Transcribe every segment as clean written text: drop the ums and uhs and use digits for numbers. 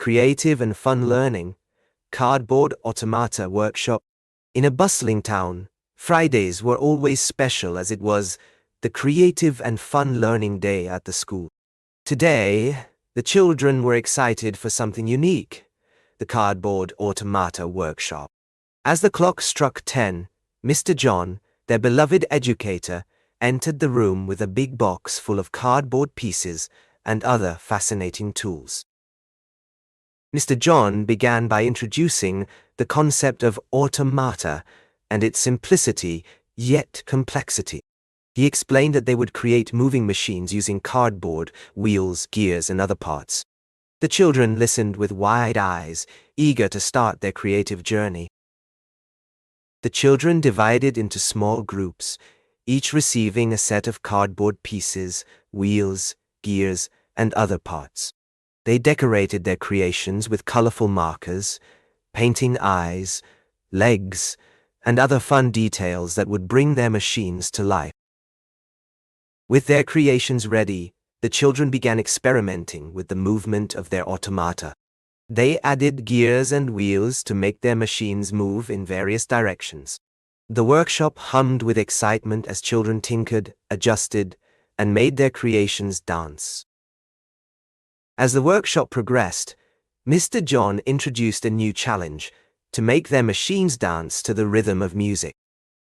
Creative and Fun Learning, Cardboard Automata Workshop. In a bustling town, Fridays were always special as it was the Creative and Fun Learning Day at the school. Today, the children were excited for something unique, the Cardboard Automata Workshop. As the clock struck 10, Mr. John, their beloved educator, entered the room with a big box full of cardboard pieces and other fascinating tools. Mr. John began by introducing the concept of automata and its simplicity yet complexity. He explained that they would create moving machines using cardboard, wheels, gears, and other parts. The children listened with wide eyes, eager to start their creative journey. The children divided into small groups, each receiving a set of cardboard pieces, wheels, gears, and other parts. They decorated their creations with colorful markers, painting eyes, legs, and other fun details that would bring their machines to life. With their creations ready, the children began experimenting with the movement of their automata. They added gears and wheels to make their machines move in various directions. The workshop hummed with excitement as children tinkered, adjusted, and made their creations dance. As the workshop progressed, Mr. John introduced a new challenge: to make their machines dance to the rhythm of music.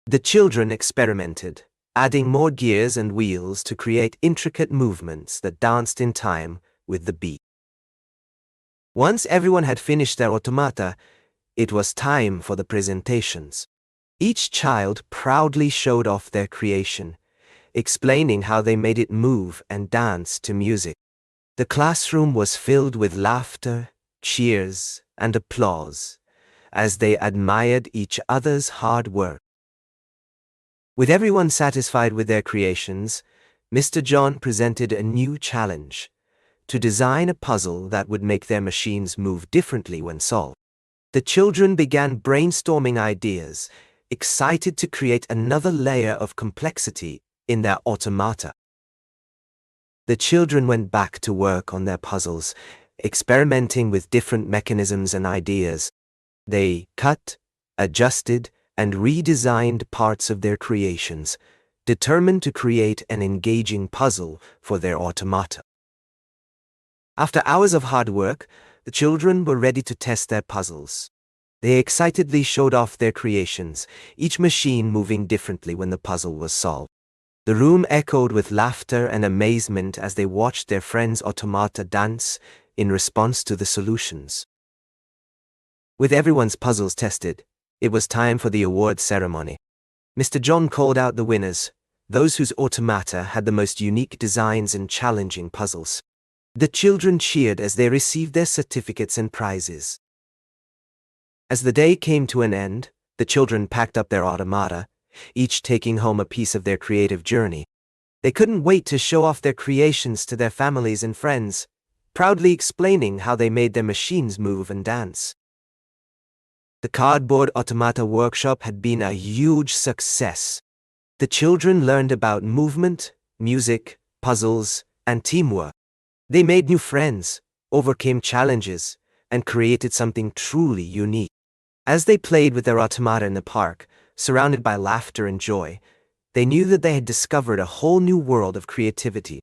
The children experimented, adding more gears and wheels to create intricate movements that danced in time with the beat. Once everyone had finished their automata, it was time for the presentations. Each child proudly showed off their creation, explaining how they made it move and dance to music. The classroom was filled with laughter, cheers, and applause as they admired each other's hard work. With everyone satisfied with their creations, Mr. John presented a new challenge: to design a puzzle that would make their machines move differently when solved. The children began brainstorming ideas, excited to create another layer of complexity in their automata. The children went back to work on their puzzles, experimenting with different mechanisms and ideas. They cut, adjusted, and redesigned parts of their creations, determined to create an engaging puzzle for their automata. After hours of hard work, the children were ready to test their puzzles. They excitedly showed off their creations, each machine moving differently when the puzzle was solved. The room echoed with laughter and amazement as they watched their friends' automata dance in response to the solutions. With everyone's puzzles tested, it was time for the award ceremony. Mr. John called out the winners, those whose automata had the most unique designs and challenging puzzles. The children cheered as they received their certificates and prizes. As the day came to an end, the children packed up their automata, each taking home a piece of their creative journey. They couldn't wait to show off their creations to their families and friends, proudly explaining how they made their machines move and dance. The Cardboard Automata Workshop had been a huge success. The children learned about movement, music, puzzles, and teamwork. They made new friends, overcame challenges, and created something truly unique. As they played with their automata in the park, surrounded by laughter and joy, they knew that they had discovered a whole new world of creativity.